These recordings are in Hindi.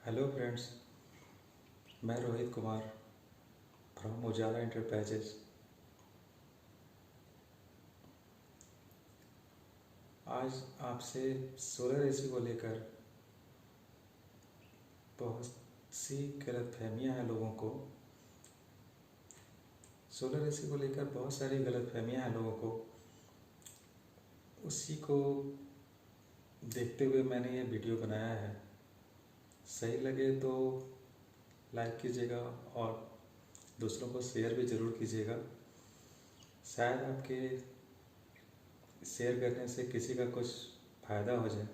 हेलो फ्रेंड्स, मैं Rohit Kumar from Ujala enterprises. आज आपसे सोलर एसी को लेकर बहुत सी गलतफहमियां हैं लोगों को। सोलर एसी को लेकर बहुत सारी गलतफहमियां हैं लोगों को। उसी को देखते हुए मैंने ये वीडियो बनाया है। सही लगे तो लाइक कीजिएगा और दूसरों को शेयर भी ज़रूर कीजिएगा। शायद आपके शेयर करने से किसी का कुछ फ़ायदा हो जाए।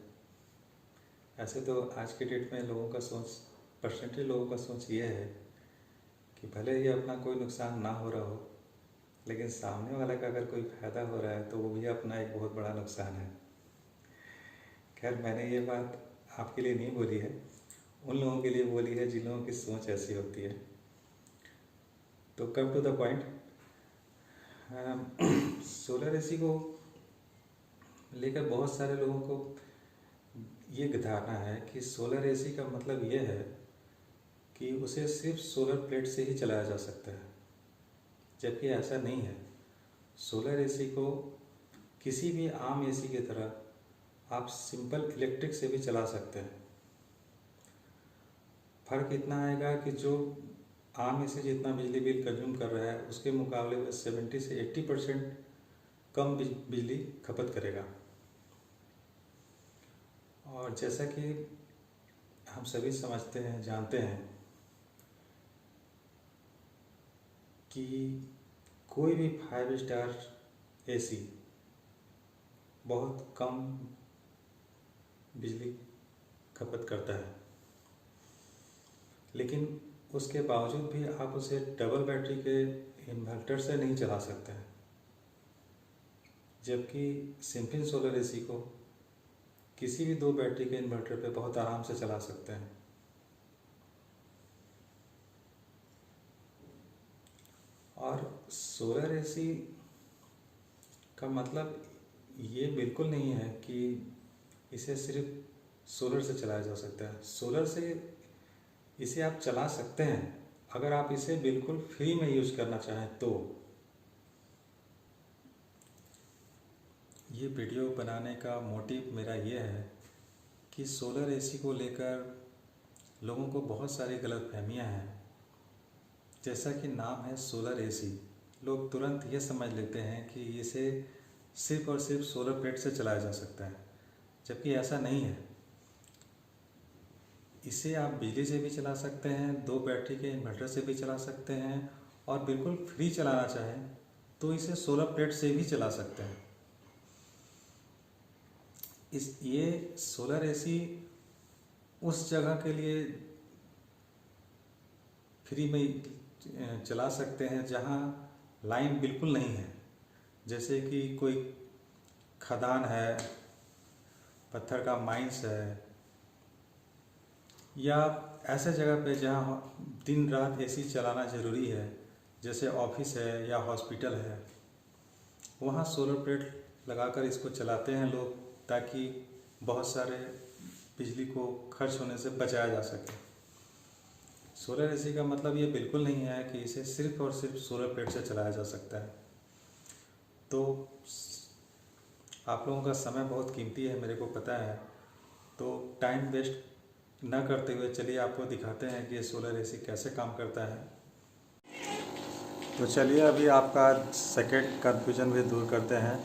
ऐसे तो आज के डेट में लोगों का सोच, परसेंटेज लोगों का सोच ये है कि भले ही अपना कोई नुकसान ना हो रहा हो, लेकिन सामने वाले का अगर कोई फ़ायदा हो रहा है तो वो भी अपना एक बहुत बड़ा नुकसान है। खैर, मैंने ये बात आपके लिए नहीं बोली है, उन लोगों के लिए बोली है जिन लोगों की सोच ऐसी होती है। तो come to the point, solar AC को लेकर बहुत सारे लोगों को ये धारणा है कि सोलर एसी का मतलब ये है कि उसे सिर्फ सोलर प्लेट से ही चलाया जा सकता है, जबकि ऐसा नहीं है। सोलर एसी को किसी भी आम एसी की तरह आप सिंपल इलेक्ट्रिक से भी चला सकते हैं। फ़र्क इतना आएगा कि जो आम एसी जितना बिजली बिल कंज्यूम कर रहा है उसके मुकाबले में 70 से 80% कम बिजली खपत करेगा। और जैसा कि हम सभी समझते हैं, जानते हैं कि कोई भी 5 स्टार एसी बहुत कम बिजली खपत करता है, लेकिन उसके बावजूद भी आप उसे डबल बैटरी के इन्वर्टर से नहीं चला सकते हैं, जबकि सिंपल सोलर एसी को किसी भी 2 बैटरी के इन्वर्टर पे बहुत आराम से चला सकते हैं। और सोलर एसी का मतलब ये बिल्कुल नहीं है कि इसे सिर्फ सोलर से चलाया जा सकता है। सोलर से इसे आप चला सकते हैं अगर आप इसे बिल्कुल फ्री में यूज़ करना चाहें तो। ये वीडियो बनाने का मोटिव मेरा ये है कि सोलर एसी को लेकर लोगों को बहुत सारी गलतफहमियां हैं। जैसा कि नाम है सोलर एसी, लोग तुरंत ये समझ लेते हैं कि इसे सिर्फ और सिर्फ सोलर प्लेट से चलाया जा सकता है, जबकि ऐसा नहीं है। इसे आप बिजली से भी चला सकते हैं, 2 बैटरी के इन्वर्टर से भी चला सकते हैं, और बिल्कुल फ्री चलाना चाहें तो इसे सोलर प्लेट से भी चला सकते हैं। ये सोलर एसी उस जगह के लिए फ्री में चला सकते हैं जहां लाइन बिल्कुल नहीं है, जैसे कि कोई खदान है, पत्थर का माइंस है, या ऐसे जगह पे जहां दिन रात एसी चलाना ज़रूरी है, जैसे ऑफिस है या हॉस्पिटल है। वहाँ सोलर प्लेट लगाकर इसको चलाते हैं लोग, ताकि बहुत सारे बिजली को खर्च होने से बचाया जा सके। सोलर एसी का मतलब ये बिल्कुल नहीं है कि इसे सिर्फ और सिर्फ सोलर प्लेट से चलाया जा सकता है। तो आप लोगों का समय बहुत कीमती है, मेरे को पता है, तो टाइम वेस्ट ना करते हुए चलिए आपको दिखाते हैं कि ये सोलर एसी कैसे काम करता है। तो चलिए अभी आपका सेकेंड कन्फ्यूजन भी दूर करते हैं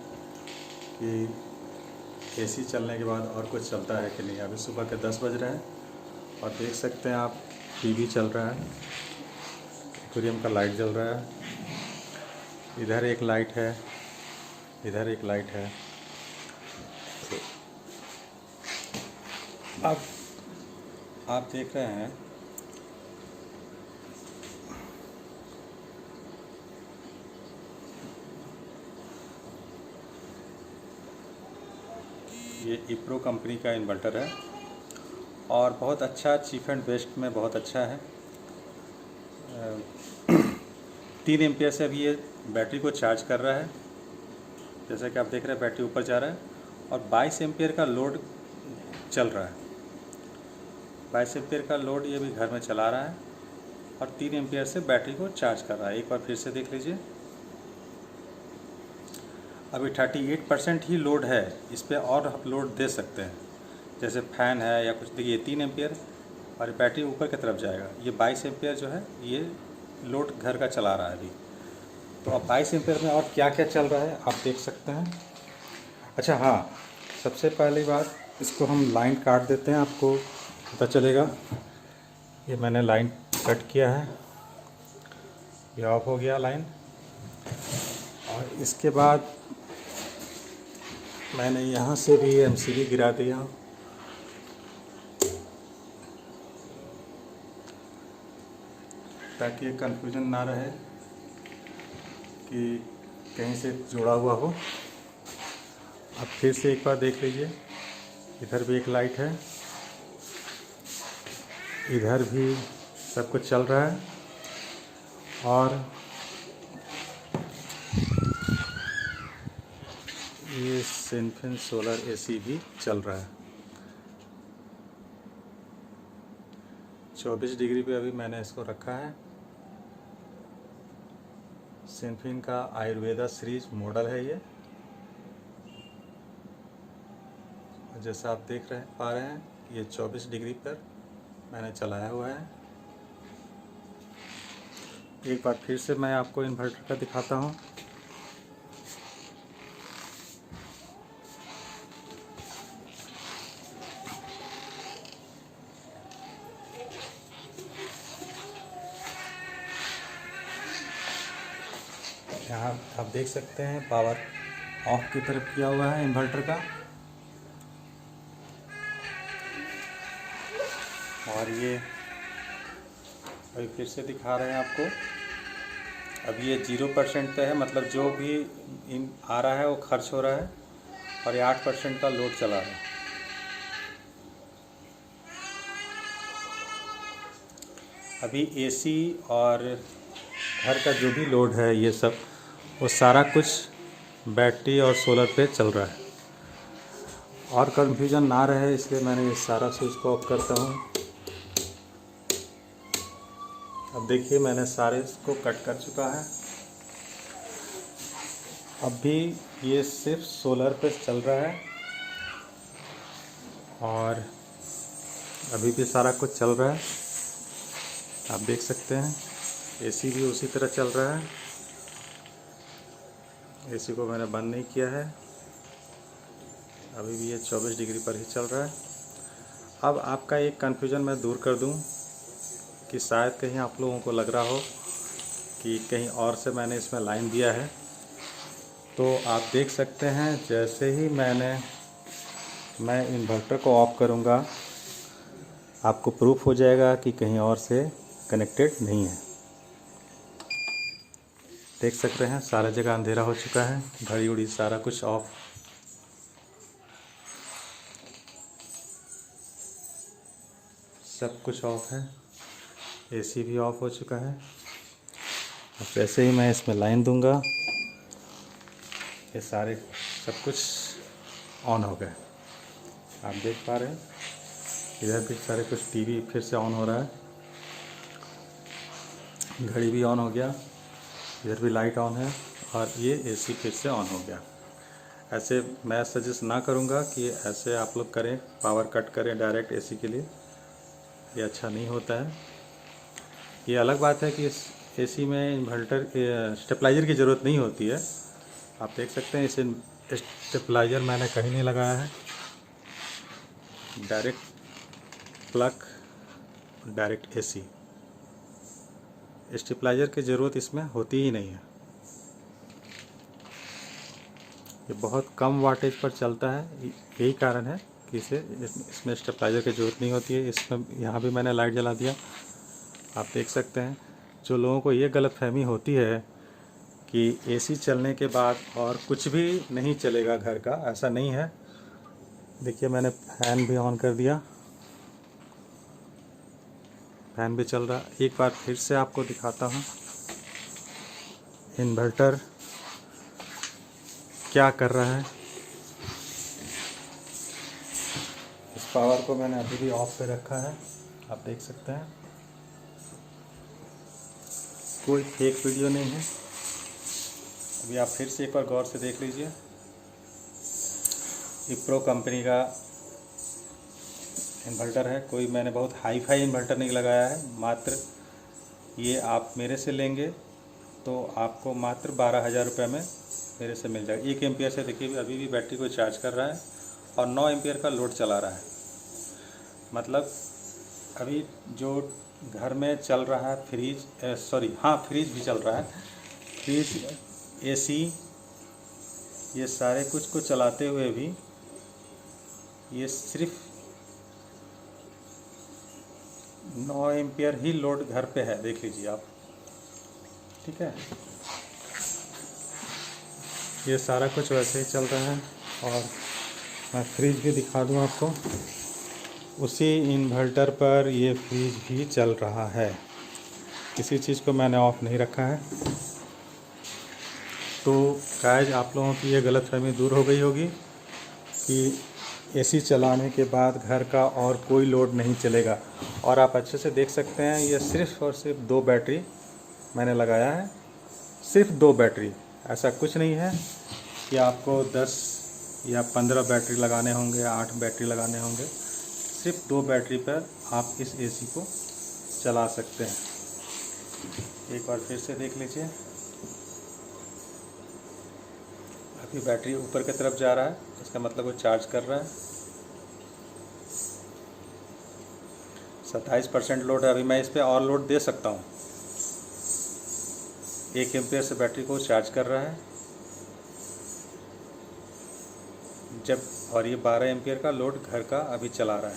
कि एसी चलने के बाद और कुछ चलता है कि नहीं। अभी सुबह के 10 बज रहे हैं और देख सकते हैं आप, टीवी चल रहा है, एक्वेरियम का लाइट जल रहा है, इधर एक लाइट है, इधर एक लाइट है। तो अब आप देख रहे हैं ये इप्रो कंपनी का इन्वर्टर है और बहुत अच्छा, चीप एंड बेस्ट में बहुत अच्छा है। 3 एम्पियर से अभी ये बैटरी को चार्ज कर रहा है, जैसा कि आप देख रहे हैं बैटरी ऊपर जा रहा है, और 22 एम्पियर का लोड चल रहा है। 22 एम्पियर का लोड ये भी घर में चला रहा है और 3 एम्पियर से बैटरी को चार्ज कर रहा है। एक बार फिर से देख लीजिए, अभी 38% ही लोड है, इस पर और आप लोड दे सकते हैं, जैसे फैन है या कुछ। देखिए 3 एम्पियर और बैटरी ऊपर की तरफ जाएगा। ये 22 एम्पियर जो है ये लोड घर का चला रहा है अभी। तो अब 22 एम्पियर में और क्या क्या चल रहा है आप देख सकते हैं। अच्छा हाँ, सबसे पहली बात इसको हम लाइन काट देते हैं, आपको पता चलेगा। ये मैंने लाइन कट किया है, ये ऑफ हो गया लाइन। और इसके बाद मैंने यहाँ से भी एमसीबी गिरा दिया, ताकि कंफ्यूजन ना रहे कि कहीं से जुड़ा हुआ हो। अब फिर से एक बार देख लीजिए, इधर भी एक लाइट है, इधर भी सब कुछ चल रहा है और ये सिनफिन सोलर एसी भी चल रहा है। 24 डिग्री पे अभी मैंने इसको रखा है। सिनफिन का आयुर्वेदा सीरीज मॉडल है ये, जैसा आप देख पा रहे हैं, ये 24 डिग्री पर मैंने चलाया हुआ है। एक बार फिर से मैं आपको इन्वर्टर का दिखाता हूँ। यहाँ आप देख सकते हैं पावर ऑफ की तरफ किया हुआ है इन्वर्टर का। और ये अभी फिर से दिखा रहे हैं आपको। अब ये 0% पे है, मतलब जो भी इन आ रहा है वो खर्च हो रहा है और ये 8% का लोड चला रहा है। अभी एसी और घर का जो भी लोड है ये सब, वो सारा कुछ बैटरी और सोलर पे चल रहा है। और कन्फ्यूजन ना रहे इसलिए मैंने ये सारा स्विच को ऑफ करता हूँ। अब देखिए मैंने सारे इसको कट कर चुका है। अब भी ये सिर्फ सोलर पे चल रहा है और अभी भी सारा कुछ चल रहा है, आप देख सकते हैं। एसी भी उसी तरह चल रहा है, एसी को मैंने बंद नहीं किया है, अभी भी ये 24 डिग्री पर ही चल रहा है। अब आपका एक कन्फ्यूजन मैं दूर कर दूं कि शायद कहीं आप लोगों को लग रहा हो कि कहीं और से मैंने इसमें लाइन दिया है। तो आप देख सकते हैं, जैसे ही मैं इन्वर्टर को ऑफ करूंगा, आपको प्रूफ हो जाएगा कि कहीं और से कनेक्टेड नहीं है। देख सकते हैं सारा जगह अंधेरा हो चुका है, घड़ी उड़ी सारा कुछ ऑफ। सब कुछ ऑफ है, एसी भी ऑफ हो चुका है। अब जैसे ही मैं इसमें लाइन दूंगा, ये सारे सब कुछ ऑन हो गए, आप देख पा रहे हैं। इधर भी सारे कुछ टीवी फिर से ऑन हो रहा है, घड़ी भी ऑन हो गया, इधर भी लाइट ऑन है और ये एसी फिर से ऑन हो गया। ऐसे मैं सजेस्ट ना करूँगा कि ऐसे आप लोग करें, पावर कट करें डायरेक्ट एसी के लिए, ये अच्छा नहीं होता है। ये अलग बात है कि इस एसी में इन्वर्टर स्टेबलाइज़र की ज़रूरत नहीं होती है। आप देख सकते हैं इसे स्टेबलाइज़र मैंने कहीं नहीं लगाया है, direct plug, direct AC. Stabiliser की ज़रूरत इसमें होती ही नहीं है। ये बहुत कम वाटेज पर चलता है, यही कारण है कि इसमें स्टेबलाइज़र की ज़रूरत नहीं होती है। इसमें यहाँ भी मैंने लाइट जला दिया, आप देख सकते हैं। जो लोगों को ये गलतफहमी होती है कि एसी चलने के बाद और कुछ भी नहीं चलेगा घर का, ऐसा नहीं है। देखिए मैंने फ़ैन भी ऑन कर दिया, फैन भी चल रहा। एक बार फिर से आपको दिखाता हूँ इन्वर्टर क्या कर रहा है। इस पावर को मैंने अभी भी ऑफ पे रखा है, आप देख सकते हैं, कोई फेक वीडियो नहीं है। अभी आप फिर से एक बार गौर से देख लीजिए। विप्रो कंपनी का इन्वर्टर है, कोई मैंने बहुत हाई फाई इन्वर्टर नहीं लगाया है। मात्र ये आप मेरे से लेंगे तो आपको मात्र 12,000 रुपये में मेरे से मिल जाएगा। 1 एम्पियर से देखिए अभी भी बैटरी को चार्ज कर रहा है और 9 एम्पियर का लोड चला रहा है। मतलब अभी जो घर में चल रहा है फ्रिज, फ्रिज भी चल रहा है, फ्रिज, एसी, ये सारे कुछ को चलाते हुए भी ये सिर्फ 9 एम्पियर ही लोड घर पे है, देख लीजिए आप। ठीक है, ये सारा कुछ वैसे ही चल रहा है। और मैं फ्रिज भी दिखा दूं आपको, उसी इन्वर्टर पर ये फ्रिज भी चल रहा है। किसी चीज़ को मैंने ऑफ नहीं रखा है। तो गाइस, आप लोगों की ये गलतफहमी दूर हो गई होगी कि एसी चलाने के बाद घर का और कोई लोड नहीं चलेगा। और आप अच्छे से देख सकते हैं, ये सिर्फ़ और सिर्फ 2 बैटरी मैंने लगाया है, सिर्फ 2 बैटरी। ऐसा कुछ नहीं है कि आपको 10 या 15 बैटरी लगाने होंगे, 8 बैटरी लगाने होंगे। सिर्फ 2 बैटरी पर आप इस एसी को चला सकते हैं। एक बार फिर से देख लीजिए, अभी बैटरी ऊपर की तरफ जा रहा है, इसका मतलब वो चार्ज कर रहा है। 27% लोड है। अभी मैं इस पर और लोड दे सकता हूँ। 1 एम्पियर से बैटरी को चार्ज कर रहा है और ये 12 एम्पियर का लोड घर का अभी चला रहा है।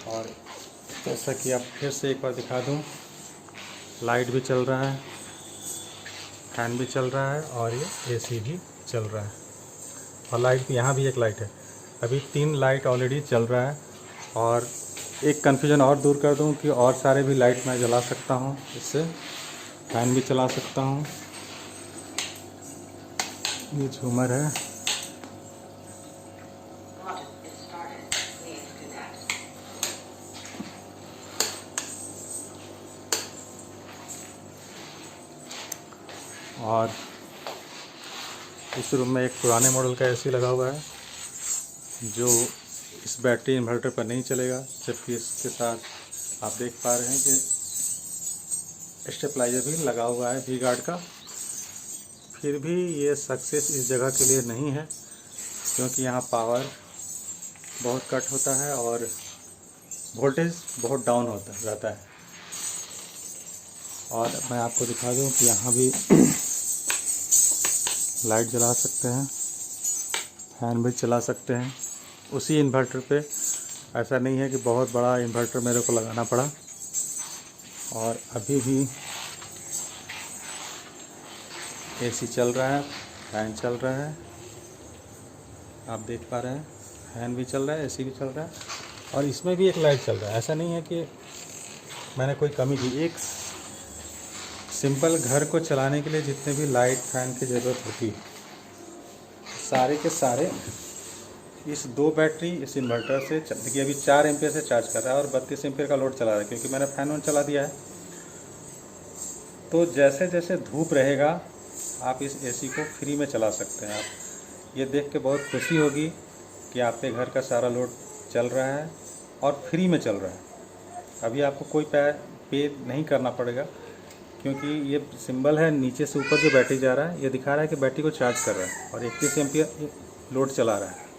और जैसा कि आप फिर से एक बार दिखा दूं, लाइट भी चल रहा है, फैन भी चल रहा है और ये एसी भी चल रहा है। और लाइट भी, यहाँ भी एक लाइट है। अभी 3 लाइट ऑलरेडी चल रहा है। और एक कन्फ्यूजन और दूर कर दूं कि और सारे भी लाइट मैं जला सकता हूँ, इससे फैन भी चला सकता हूँ। ये झूमर है, और इस रूम में एक पुराने मॉडल का एसी लगा हुआ है जो इस बैटरी इन्वर्टर पर नहीं चलेगा। जबकि इसके साथ आप देख पा रहे हैं कि स्टेबलाइजर भी लगा हुआ है वी गार्ड का। फिर भी ये सक्सेस इस जगह के लिए नहीं है, क्योंकि यहाँ पावर बहुत कट होता है और वोल्टेज बहुत डाउन होता रहता है। और मैं आपको दिखा दूँ कि यहाँ भी लाइट जला सकते हैं, फैन भी चला सकते हैं उसी इन्वर्टर पे। ऐसा नहीं है कि बहुत बड़ा इन्वर्टर मेरे को लगाना पड़ा। और अभी भी एसी चल रहा है, फैन चल रहा है, आप देख पा रहे हैं, फैन भी चल रहा है, एसी भी चल रहा है और इसमें भी एक लाइट चल रहा है। ऐसा नहीं है कि मैंने कोई कमी की। एक सिंपल घर को चलाने के लिए जितने भी लाइट फैन की ज़रूरत होती है, सारे के सारे इस 2 बैटरी इस इन्वर्टर से देखिए अभी 4 एम्पियर से चार्ज कर रहा है और 32 एम्पियर का लोड चला रहा है, क्योंकि मैंने फैन ऑन चला दिया है। तो जैसे जैसे धूप रहेगा आप इस एसी को फ्री में चला सकते हैं। आप ये देख के बहुत खुशी होगी कि आपके घर का सारा लोड चल रहा है और फ्री में चल रहा है। अभी आपको कोई पे नहीं करना पड़ेगा, क्योंकि ये सिंबल है नीचे से ऊपर जो बैटरी जा रहा है, ये दिखा रहा है कि बैटरी को चार्ज कर रहा है और 31 एम्पियर लोड चला रहा है।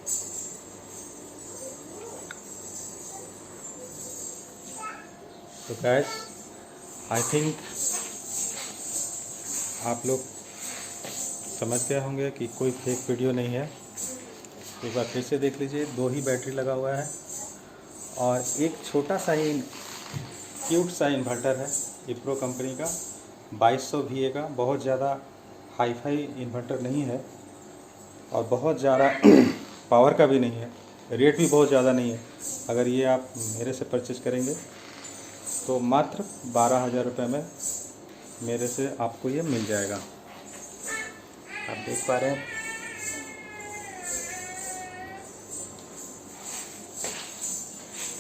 तो गाइस, आई थिंक आप लोग समझ गए होंगे कि कोई फेक वीडियो नहीं है। एक बार फिर से देख लीजिए, 2 ही बैटरी लगा हुआ है और एक छोटा सा ही क्यूट सा इन्वर्टर है विप्रो कंपनी का 2200 VA का। बहुत ज़्यादा हाई फाई इन्वर्टर नहीं है और बहुत ज़्यादा पावर का भी नहीं है, रेट भी बहुत ज़्यादा नहीं है। अगर ये आप मेरे से परचेज करेंगे तो मात्र 12,000 रुपये में मेरे से आपको ये मिल जाएगा। आप देख पा रहे हैं,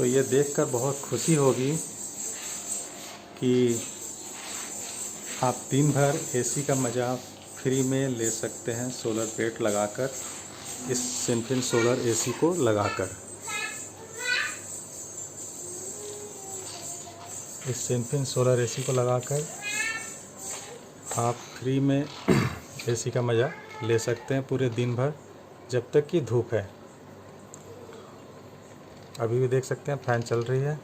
तो ये देखकर बहुत खुशी होगी कि आप दिन भर एसी का मज़ा फ्री में ले सकते हैं सोलर प्लेट लगाकर, इस सिनफिन सोलर एसी को लगाकर। इस सिनफिन सोलर एसी को लगाकर आप फ्री में एसी का मज़ा ले सकते हैं पूरे दिन भर, जब तक कि धूप है। अभी भी देख सकते हैं फ़ैन चल रही है।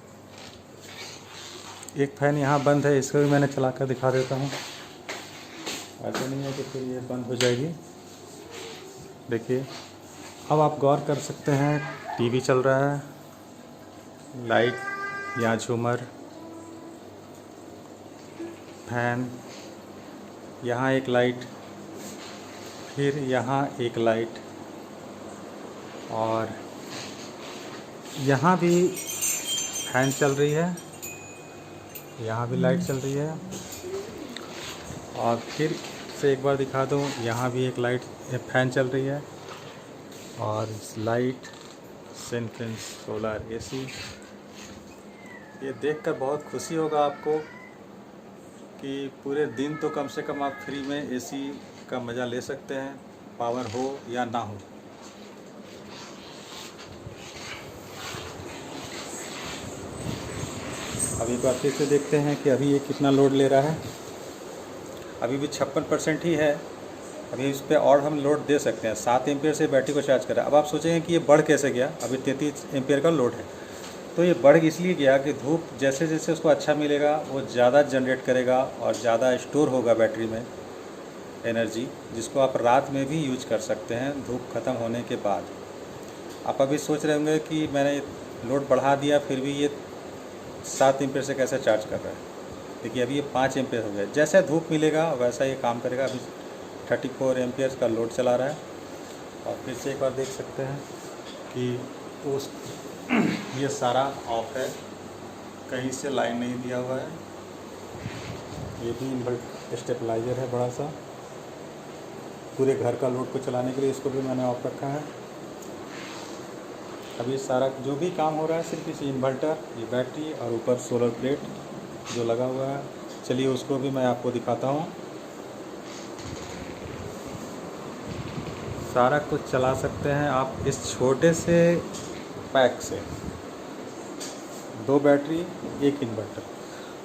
एक फ़ैन यहाँ बंद है, इसको भी मैंने चला कर दिखा देता हूँ। ऐसा नहीं है कि फिर ये बंद हो जाएगी। देखिए, अब आप गौर कर सकते हैं, टीवी चल रहा है, लाइट या झूमर, फैन, यहाँ एक लाइट, फिर यहाँ एक लाइट, और यहाँ भी फैन चल रही है, यहाँ भी लाइट चल रही है। और फिर से एक बार दिखा दूँ, यहाँ भी एक लाइट फैन चल रही है, और लाइट सिनफिन सोलर एसी। ये देखकर बहुत खुशी होगा आपको कि पूरे दिन तो कम से कम आप फ्री में एसी का मज़ा ले सकते हैं, पावर हो या ना हो। अभी एक बार फिर से देखते हैं कि अभी ये कितना लोड ले रहा है। अभी भी 56% ही है। अभी इस पर और हम लोड दे सकते हैं। 7 एम्पियर से बैटरी को चार्ज करें। अब आप सोचेंगे कि ये बढ़ कैसे गया, अभी 33 एम्पियर का लोड है। तो ये बढ़ इसलिए गया कि धूप जैसे जैसे उसको अच्छा मिलेगा वो ज़्यादा जनरेट करेगा और ज़्यादा स्टोर होगा बैटरी में एनर्जी, जिसको आप रात में भी यूज कर सकते हैं धूप ख़त्म होने के बाद। आप अभी सोच रहे होंगे कि मैंने लोड बढ़ा दिया फिर भी ये 7 एम्पियर से कैसे चार्ज कर रहा है। देखिए, अभी ये 5 एम्पियर हो गया। जैसे धूप मिलेगा वैसा ये काम करेगा। अभी 34 एम्पियर का लोड चला रहा है। और फिर से एक बार देख सकते हैं कि उस ये सारा ऑफ है, कहीं से लाइन नहीं दिया हुआ है। ये भी इन्वर्टर स्टेबलाइजर है बड़ा सा, पूरे घर का लोड को चलाने के लिए इसको भी मैंने ऑफ रखा है। अभी सारा जो भी काम हो रहा है सिर्फ इस इन्वर्टर, ये बैटरी और ऊपर सोलर प्लेट जो लगा हुआ है। चलिए उसको भी मैं आपको दिखाता हूँ। सारा कुछ चला सकते हैं आप इस छोटे से पैक से। 2 बैटरी, 1 इन्वर्टर।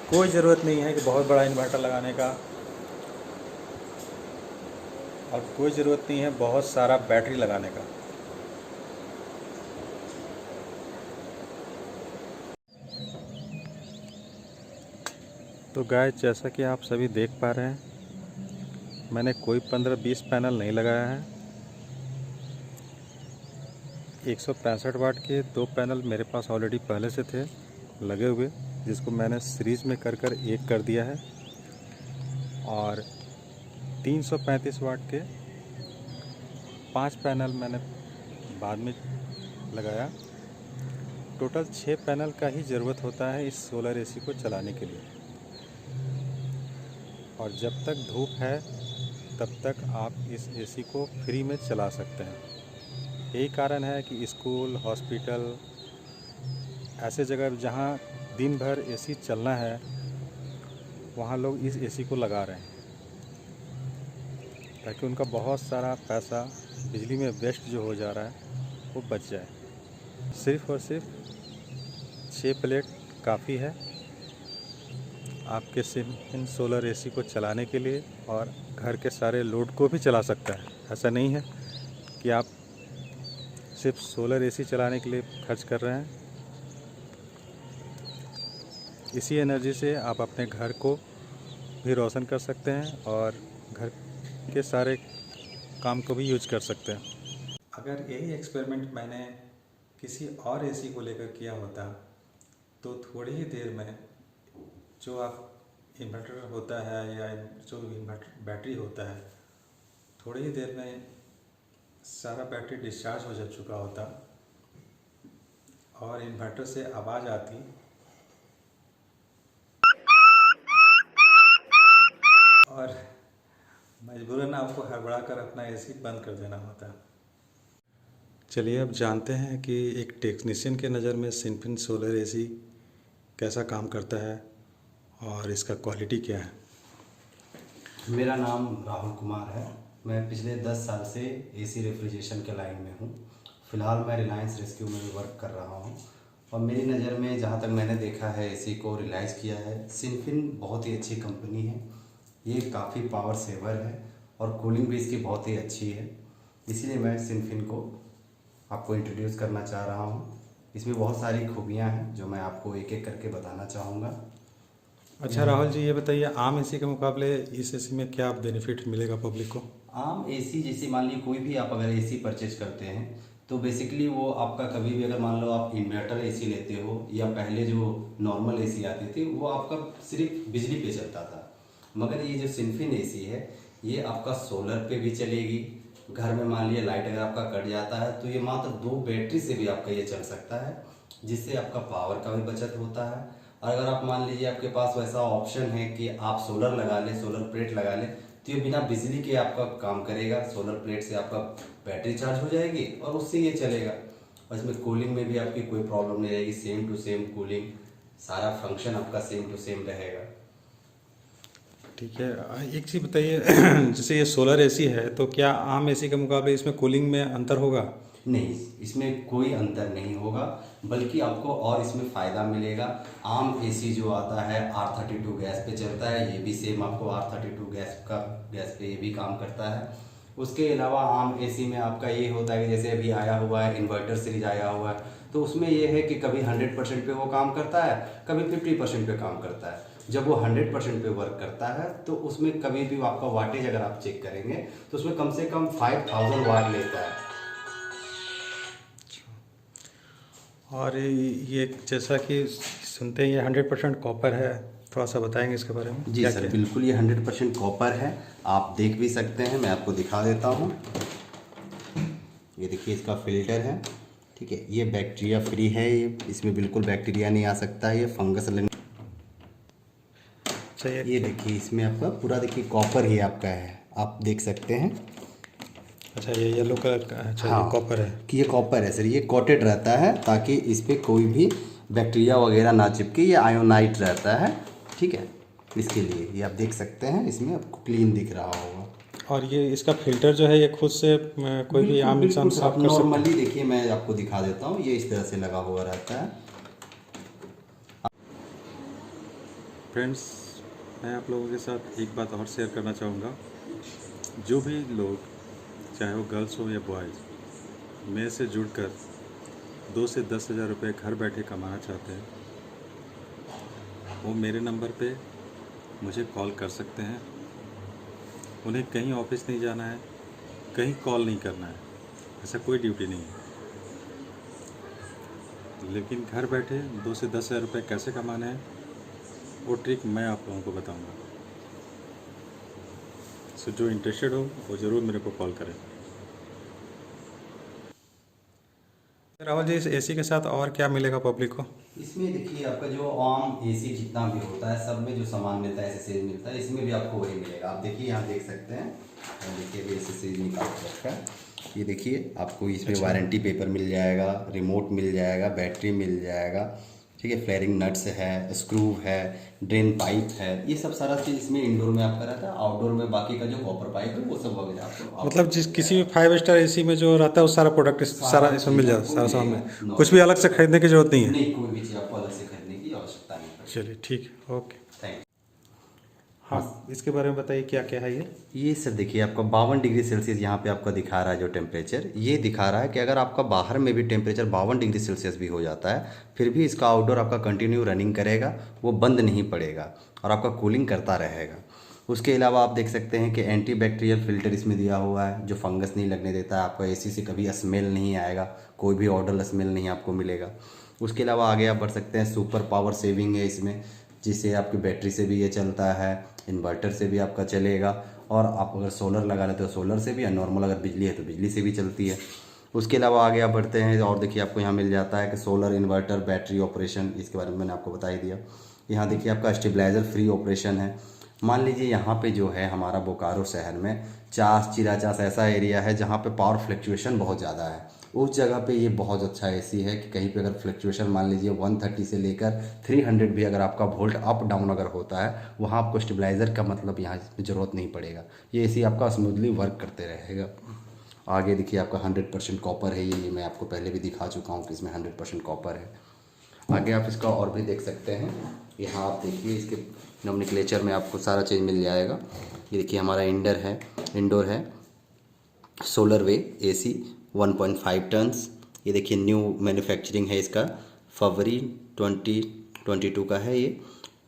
कोई ज़रूरत नहीं है कि बहुत बड़ा इन्वर्टर लगाने का, और कोई ज़रूरत नहीं है बहुत सारा बैटरी लगाने का। तो गाइस, जैसा कि आप सभी देख पा रहे हैं, मैंने कोई 15-20 पैनल नहीं लगाया है। 165 वाट के 2 पैनल मेरे पास ऑलरेडी पहले से थे लगे हुए, जिसको मैंने सीरीज़ में कर एक कर दिया है। और 335 वाट के 5 पैनल मैंने बाद में लगाया। टोटल 6 पैनल का ही ज़रूरत होता है इस सोलर एसी को चलाने के लिए। और जब तक धूप है तब तक आप इस एसी को फ्री में चला सकते हैं। यही कारण है कि स्कूल, हॉस्पिटल, ऐसे जगह जहां दिन भर एसी चलना है, वहां लोग इस एसी को लगा रहे हैं, ताकि उनका बहुत सारा पैसा बिजली में वेस्ट जो हो जा रहा है वो बच जाए। सिर्फ़ और सिर्फ 6 प्लेट काफ़ी है आपके सिनफिन सोलर एसी को चलाने के लिए, और घर के सारे लोड को भी चला सकता है। ऐसा नहीं है कि आप सिर्फ सोलर एसी चलाने के लिए खर्च कर रहे हैं। इसी एनर्जी से आप अपने घर को भी रोशन कर सकते हैं और घर के सारे काम को भी यूज कर सकते हैं। अगर यही एक्सपेरिमेंट मैंने किसी और एसी को लेकर किया होता तो थोड़ी ही देर में जो आप इन्वर्टर होता है या जो इन्वर्टर बैटरी होता है, थोड़ी ही देर में सारा बैटरी डिस्चार्ज हो जा चुका होता और इन्वर्टर से आवाज़ आती और मजबूरन आपको हड़बड़ा कर अपना एसी बंद कर देना होता। चलिए अब जानते हैं कि एक टेक्नीशियन के नज़र में सिनफिन सोलर एसी कैसा काम करता है और इसका क्वालिटी क्या है। मेरा नाम राहुल कुमार है। मैं पिछले 10 साल से एसी रेफ्रिजरेशन के लाइन में हूँ। फ़िलहाल मैं रिलायंस रेस्क्यू में वर्क कर रहा हूँ और मेरी नज़र में जहाँ तक मैंने देखा है, एसी को रियलाइज़ किया है, सिनफिन बहुत ही अच्छी कंपनी है। ये काफ़ी पावर सेवर है और कूलिंग भी इसकी बहुत ही अच्छी है। इसीलिए मैं सिनफिन को आपको इंट्रोड्यूस करना चाह रहा हूँ। इसमें बहुत सारी खूबियाँ हैं जो मैं आपको एक एक करके बताना चाहूँगा। अच्छा राहुल जी, ये बताइए आम एसी के मुकाबले इस एसी में क्या बेनिफिट मिलेगा पब्लिक को। आम एसी जैसे मान लीजिए कोई भी आप अगर एसी परचेज करते हैं तो बेसिकली वो आपका कभी भी अगर मान लो आप इन्वर्टर एसी लेते हो या पहले जो नॉर्मल एसी आते थे वो आपका सिर्फ बिजली पे चलता था, मगर ये जो सिनफिन एसी है ये आपका सोलर पे भी चलेगी। घर में मान लीजिए लाइट अगर आपका कट जाता है तो ये मात्र 2 बैटरी से भी आपका ये चल सकता है, जिससे आपका पावर का भी बचत होता है। और अगर आप मान लीजिए आपके पास वैसा ऑप्शन है कि आप सोलर लगा लें, सोलर प्लेट लगा लें, तो ये बिना बिजली के आपका काम करेगा। सोलर प्लेट से आपका बैटरी चार्ज हो जाएगी और उससे ये चलेगा। और इसमें कूलिंग में भी आपकी कोई प्रॉब्लम नहीं रहेगी, सेम टू सेम कूलिंग, सारा फंक्शन आपका सेम टू सेम रहेगा। ठीक है, एक चीज़ बताइए जैसे ये सोलर एसी है तो क्या आम एसी के मुकाबले इसमें कूलिंग में अंतर होगा। नहीं, इसमें कोई अंतर नहीं होगा, बल्कि आपको और इसमें फ़ायदा मिलेगा। आम एसी जो आता है R32 गैस पे चलता है, ये भी सेम आपको R32 गैस पे ये भी काम करता है। उसके अलावा आम एसी में आपका ये होता है कि जैसे अभी आया हुआ है इन्वर्टर सीरीज आया हुआ है, तो उसमें ये है कि कभी 100% पे वो काम करता है, कभी 50% पे काम करता है। जब वो 100% पे वर्क करता है तो उसमें कभी भी आपका वाटेज अगर आप चेक करेंगे तो उसमें कम से कम 5000 वाट लेता है। और ये जैसा कि सुनते हैं ये 100% कॉपर है, थोड़ा सा बताएंगे इसके बारे में। जी क्या सर, क्या? बिल्कुल ये 100% कॉपर है। आप देख भी सकते हैं, मैं आपको दिखा देता हूँ। ये देखिए इसका फिल्टर है, ठीक है। ये बैक्टीरिया फ्री है, ये इसमें बिल्कुल बैक्टीरिया नहीं आ सकता है, ये फंगस लगने। ये देखिए इसमें आपका पूरा देखिए कॉपर ही आपका है, आप देख सकते हैं। अच्छा, ये येलो कलर का, अच्छा हाँ, ये कॉपर है कि ये कॉपर है सर, ये कोटेड रहता है ताकि इस पर कोई भी बैक्टीरिया वगैरह ना चिपके। ये आयोनाइट रहता है, ठीक है। इसके लिए ये आप देख सकते हैं, इसमें आपको क्लीन दिख रहा होगा। और ये इसका फिल्टर जो है ये खुद से कोई भी आम इंसान साफ कर सकता है। नॉर्मली देखिए मैं आपको दिखा देता हूँ, ये इस तरह से लगा हुआ रहता है। फ्रेंड्स, मैं आप लोगों के साथ एक बात और शेयर करना चाहूँगा। जो भी लोग, चाहे वो गर्ल्स हो या बॉयज़, मेरे से जुड़कर 2 से 10 हज़ार रुपये घर बैठे कमाना चाहते हैं, वो मेरे नंबर पे मुझे कॉल कर सकते हैं। उन्हें कहीं ऑफिस नहीं जाना है, कहीं कॉल नहीं करना है, ऐसा कोई ड्यूटी नहीं है। लेकिन घर बैठे 2 से 10 हज़ार रुपये कैसे कमाने हैं, वो ट्रिक मैं आप लोगों को बताऊंगा। सो जो इंटरेस्टेड हो वो ज़रूर मेरे को कॉल करें। राहुल जी, इस एसी के साथ और क्या मिलेगा पब्लिक को। इसमें देखिए आपका जो आम एसी जितना भी होता है सब में जो सामान मिलता है, एसेसरीज मिलता है, इसमें भी आपको वही मिलेगा। आप देखिए यहाँ देख सकते हैं, देखिए अभी एसेसरीज निकाल के रखा है। ये देखिए आपको इसमें वारंटी पेपर मिल जाएगा, रिमोट मिल जाएगा, बैटरी मिल जाएगा, ठीक है। फ्लेयरिंग नट्स है, स्क्रू है, ड्रेन पाइप है, ये सब सारा चीज़ इसमें इंडोर में आपका रहता है। आउटडोर में बाकी का जो कॉपर पाइप है वो सब वगैरह आपको मतलब जिस किसी भी 5 स्टार एसी में जो रहता है वो सारा प्रोडक्ट सारा इसमें मिल जाता है, सारा सामान में, कुछ भी अलग से खरीदने की जरूरत नहीं है। नहीं, कोई भी चीज़ आपको अलग से खरीदने की आवश्यकता नहीं है। चलिए ठीक है, ओके, थैंक यू। हाँ इसके बारे में बताइए क्या क्या है ये सर देखिए आपका 52 डिग्री सेल्सियस यहाँ पे आपका दिखा रहा है। जो टेम्परेचर ये दिखा रहा है कि अगर आपका बाहर में भी टेम्परेचर 52 डिग्री सेल्सियस भी हो जाता है, फिर भी इसका आउटडोर आपका कंटिन्यू रनिंग करेगा, वो बंद नहीं पड़ेगा और आपका कूलिंग करता रहेगा। उसके अलावा आप देख सकते हैं कि एंटी बैक्टीरियल फिल्टर इसमें दिया हुआ है, जो फंगस नहीं लगने देता है। आपका एसी से कभी स्मेल नहीं आएगा, कोई भी ऑडर स्मेल नहीं आपको मिलेगा। उसके अलावा आगे आप बढ़ सकते हैं, सुपर पावर सेविंग है इसमें, जिससे आपकी बैटरी से भी ये चलता है, इन्वर्टर से भी आपका चलेगा, और आप अगर सोलर लगा लेते हो सोलर से भी, या नॉर्मल अगर बिजली है तो बिजली से भी चलती है। उसके अलावा आगे आप बढ़ते हैं और देखिए आपको यहाँ मिल जाता है कि सोलर इन्वर्टर बैटरी ऑपरेशन, इसके बारे में मैंने आपको बता ही दिया। यहाँ देखिए आपका स्टेबलाइजर फ्री ऑपरेशन है। मान लीजिए यहाँ पे जो है हमारा बोकारो शहर में चास चिराचास ऐसा एरिया है जहाँ पे पावर फ्लक्चुएशन बहुत ज़्यादा है, उस जगह पे ये बहुत अच्छा एसी है कि कहीं पे अगर फ्लक्चुएशन मान लीजिए 130 से लेकर 300 भी अगर आपका वोल्ट अप डाउन अगर होता है, वहाँ आपको स्टेबलाइज़र का मतलब यहाँ ज़रूरत नहीं पड़ेगा। ये एसी आपका स्मूथली वर्क करते रहेगा। आगे देखिए आपका 100% कॉपर है, ये मैं आपको पहले भी दिखा चुका हूँ कि इसमें 100% कॉपर है। आगे आप इसका और भी देख सकते हैं। यहाँ आप देखिए इसके नोमेनक्लेचर में आपको सारा चीज़ मिल जाएगा। ये देखिए हमारा इंडोर है सोलर वे एसी 1.5 टन्स। ये देखिए न्यू मैन्युफैक्चरिंग है इसका, फरवरी 2022 का है ये।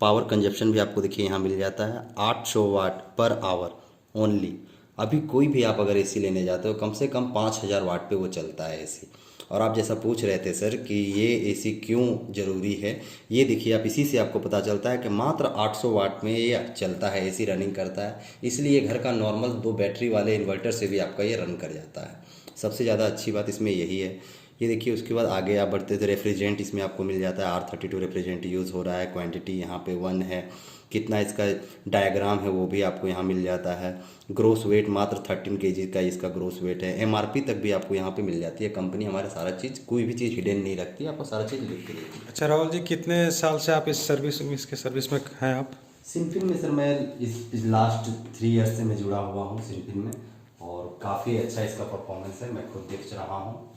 पावर कंजप्शन भी आपको देखिए यहाँ मिल जाता है 800 वाट पर आवर ओनली। अभी कोई भी आप अगर एसी लेने जाते हो कम से कम 5000 वाट पे वो चलता है एसी। और आप जैसा पूछ रहे थे सर कि ये एसी क्यों ज़रूरी है, ये देखिए आप इसी से आपको पता चलता है कि मात्र 800 वाट में ये चलता है, एसी रनिंग करता है। इसलिए घर का नॉर्मल 2 बैटरी वाले इन्वर्टर से भी आपका ये रन कर जाता है। सबसे ज़्यादा अच्छी बात इसमें यही है। ये देखिए उसके बाद आगे आप बढ़ते थे, रेफ्रिजरेंट इसमें आपको मिल जाता है। R32 रेफ्रिजरेंट यूज़ हो रहा है, क्वांटिटी यहाँ पे 1 है। कितना इसका डायग्राम है वो भी आपको यहाँ मिल जाता है। ग्रोस वेट मात्र 13 kg का इसका ग्रोस वेट है। MRP तक भी आपको यहाँ पे मिल जाती है। कंपनी हमारे सारा चीज़, कोई भी चीज़ हिडन नहीं रखती, आपको सारा चीज़ लिख के देती है। अच्छा राहुल जी, कितने साल से आप इसके सर्विस में हैं आप? सिंफिन में सर मैं इस लास्ट 3 ईयर्स से मैं जुड़ा हुआ हूँ सिंफिन में, और काफ़ी अच्छा इसका परफॉर्मेंस है, मैं खुद देख रहा हूँ।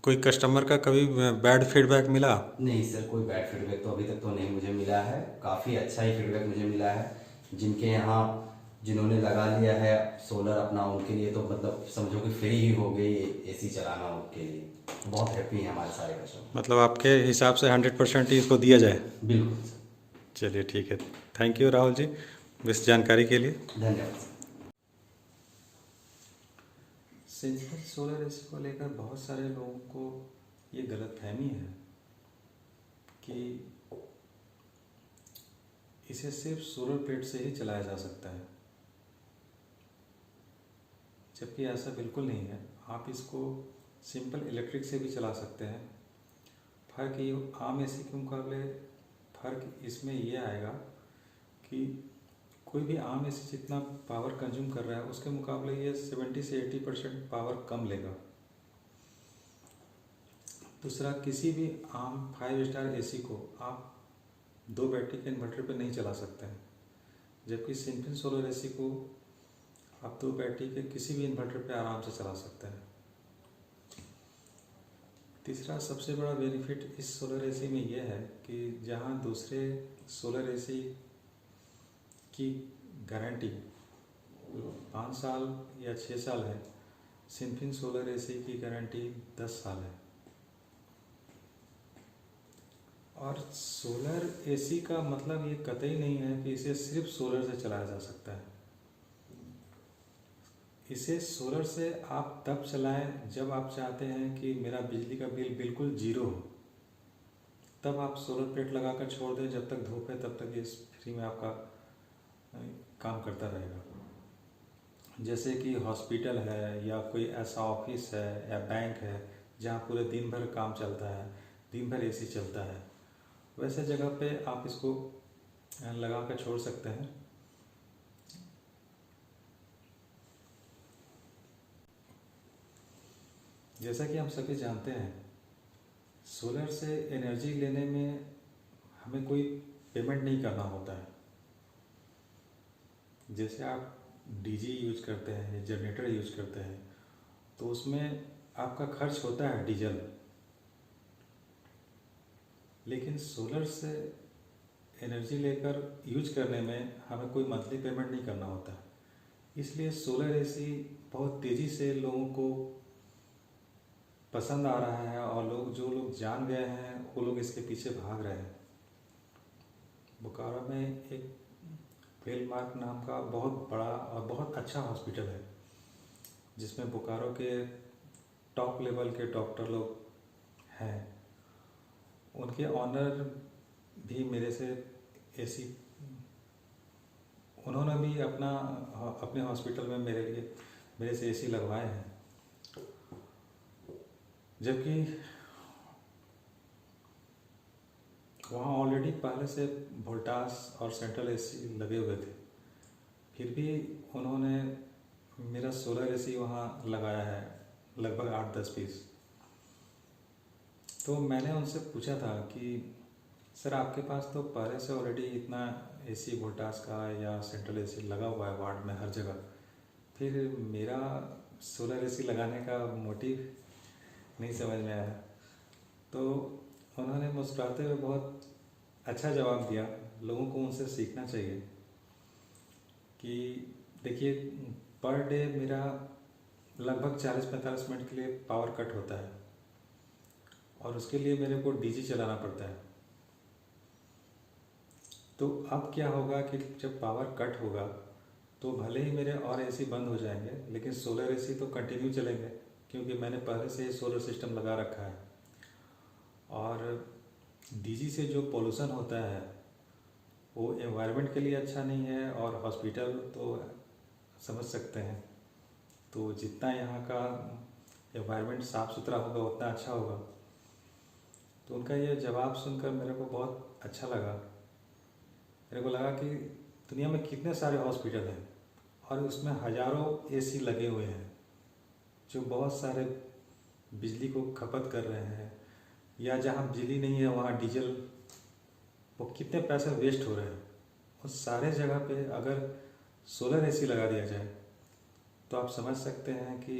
कोई कस्टमर का कभी बैड फीडबैक मिला? नहीं सर, कोई बैड फीडबैक तो अभी तक तो नहीं मुझे मिला है। काफ़ी अच्छा ही फीडबैक मुझे मिला है। जिनके यहाँ जिन्होंने लगा लिया है सोलर अपना, उनके लिए तो मतलब समझो कि फ्री ही हो गई एसी चलाना उनके लिए। बहुत हैप्पी हैं हमारे सारे कस्टमर। मतलब आपके हिसाब से 100% ही इसको दिया जाए? बिल्कुल सर। चलिए ठीक है, थैंक यू राहुल जी इस जानकारी के लिए। धन्यवाद सर। सिंपल सोलर एसी को लेकर बहुत सारे लोगों को ये गलतफहमी है कि इसे सिर्फ सोलर प्लेट से ही चलाया जा सकता है, जबकि ऐसा बिल्कुल नहीं है। आप इसको सिंपल इलेक्ट्रिक से भी चला सकते हैं। फ़र्क ये आम एसी के मुकाबले फ़र्क इसमें ये आएगा कि कोई भी आम एसी जितना पावर कंज्यूम कर रहा है उसके मुकाबले ये 70 से 80% पावर कम लेगा। दूसरा, किसी भी आम 5 स्टार एसी को आप 2 बैटरी के इन्वर्टर पे नहीं चला सकते हैं, जबकि सिंपल सोलर एसी को आप 2 बैटरी के किसी भी इन्वर्टर पे आराम से चला सकते हैं। तीसरा सबसे बड़ा बेनिफिट इस सोलर एसी में यह है कि जहां दूसरे सोलर एसी की गारंटी 5 साल या 6 साल है, सिंफिन सोलर एसी की गारंटी 10 साल है। और सोलर एसी का मतलब ये कतई नहीं है कि इसे सिर्फ सोलर से चलाया जा सकता है। इसे सोलर से आप तब चलाएं जब आप चाहते हैं कि मेरा बिजली का बिल बिल्कुल जीरो हो, तब आप सोलर प्लेट लगाकर छोड़ दें। जब तक धूप है तब तक ये फ्री में आपका काम करता रहेगा। जैसे कि हॉस्पिटल है या कोई ऐसा ऑफिस है या बैंक है जहाँ पूरे दिन भर काम चलता है, दिन भर एसी चलता है, वैसे जगह पे आप इसको लगा कर छोड़ सकते हैं। जैसा कि हम सभी जानते हैं, सोलर से एनर्जी लेने में हमें कोई पेमेंट नहीं करना होता है। जैसे आप डीजी यूज करते हैं या जनरेटर यूज करते हैं तो उसमें आपका खर्च होता है डीजल, लेकिन सोलर से एनर्जी लेकर यूज करने में हमें कोई मंथली पेमेंट नहीं करना होता है। इसलिए सोलर एसी बहुत तेज़ी से लोगों को पसंद आ रहा है और जो लोग जान गए हैं वो लोग इसके पीछे भाग रहे हैं। बोकारो में एक वेलमार्क नाम का बहुत बड़ा और बहुत अच्छा हॉस्पिटल है, जिसमें बोकारो के टॉप लेवल के डॉक्टर लोग हैं। उनके ऑनर भी मेरे से एसी, उन्होंने भी अपने हॉस्पिटल में मेरे से एसी लगवाए हैं, जबकि वहाँ ऑलरेडी पहले से वोल्टास और सेंट्रल एसी लगे हुए थे। फिर भी उन्होंने मेरा सोलर एसी वहाँ लगाया है, लगभग 8-10 पीस। तो मैंने उनसे पूछा था कि सर आपके पास तो पहले से ऑलरेडी इतना एसी वोल्टास का या सेंट्रल एसी लगा हुआ है वार्ड में हर जगह, फिर मेरा सोलर एसी लगाने का मोटिव नहीं समझ में आया। तो उन्होंने मुस्कुराते हुए बहुत अच्छा जवाब दिया। लोगों को उनसे सीखना चाहिए कि देखिए, पर डे मेरा लगभग 40-45 मिनट के लिए पावर कट होता है और उसके लिए मेरे को डीजी चलाना पड़ता है। तो अब क्या होगा कि जब पावर कट होगा तो भले ही मेरे और एसी बंद हो जाएंगे, लेकिन सोलर एसी तो कंटिन्यू चलेंगे क्योंकि मैंने पहले से ही सोलर सिस्टम लगा रखा है। और डीजी से जो पोल्यूशन होता है वो एनवायरनमेंट के लिए अच्छा नहीं है, और हॉस्पिटल तो समझ सकते हैं। तो जितना यहाँ का एनवायरनमेंट साफ़ सुथरा होगा उतना अच्छा होगा। तो उनका ये जवाब सुनकर मेरे को बहुत अच्छा लगा। मेरे को लगा कि दुनिया में कितने सारे हॉस्पिटल हैं और उसमें हज़ारों एसी लगे हुए हैं जो बहुत सारे बिजली को खपत कर रहे हैं, या जहाँ बिजली नहीं है वहाँ डीजल, वो कितने पैसे वेस्ट हो रहे हैं। उस सारे जगह पे अगर सोलर एसी लगा दिया जाए तो आप समझ सकते हैं कि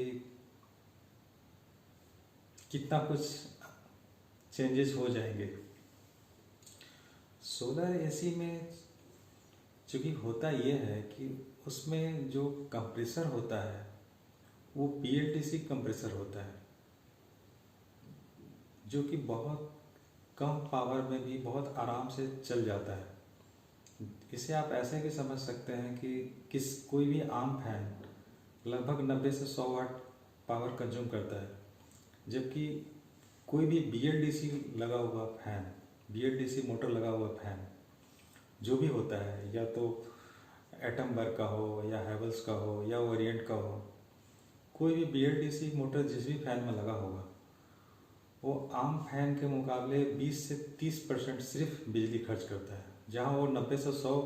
कितना कुछ चेंजेस हो जाएंगे। सोलर एसी में चूँकि होता ये है कि उसमें जो कंप्रेसर होता है वो BLDC कंप्रेसर होता है, जो कि बहुत कम पावर में भी बहुत आराम से चल जाता है। इसे आप ऐसे भी समझ सकते हैं कि कोई भी आम फैन लगभग 90 से 100 वाट पावर कंज्यूम करता है, जबकि कोई भी BLDC लगा हुआ फैन, BLDC मोटर लगा हुआ फैन जो भी होता है, या तो एटमबर्ग का हो या हैवेल्स का हो या ओरिएंट का हो, कोई भी BLDC मोटर जिस भी फैन में लगा होगा वो आम फैन के मुकाबले 20 से 30% सिर्फ बिजली खर्च करता है। जहाँ वो 90 से 100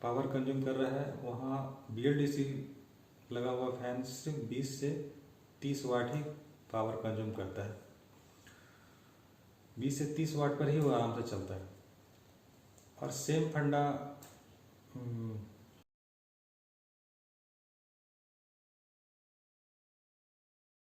पावर कंज्यूम कर रहा है, वहाँ BLDC लगा हुआ फैन सिर्फ 20 से 30 वाट ही पावर कंज्यूम करता है। 20 से 30 वाट पर ही वो आराम से चलता है। और सेम फंडा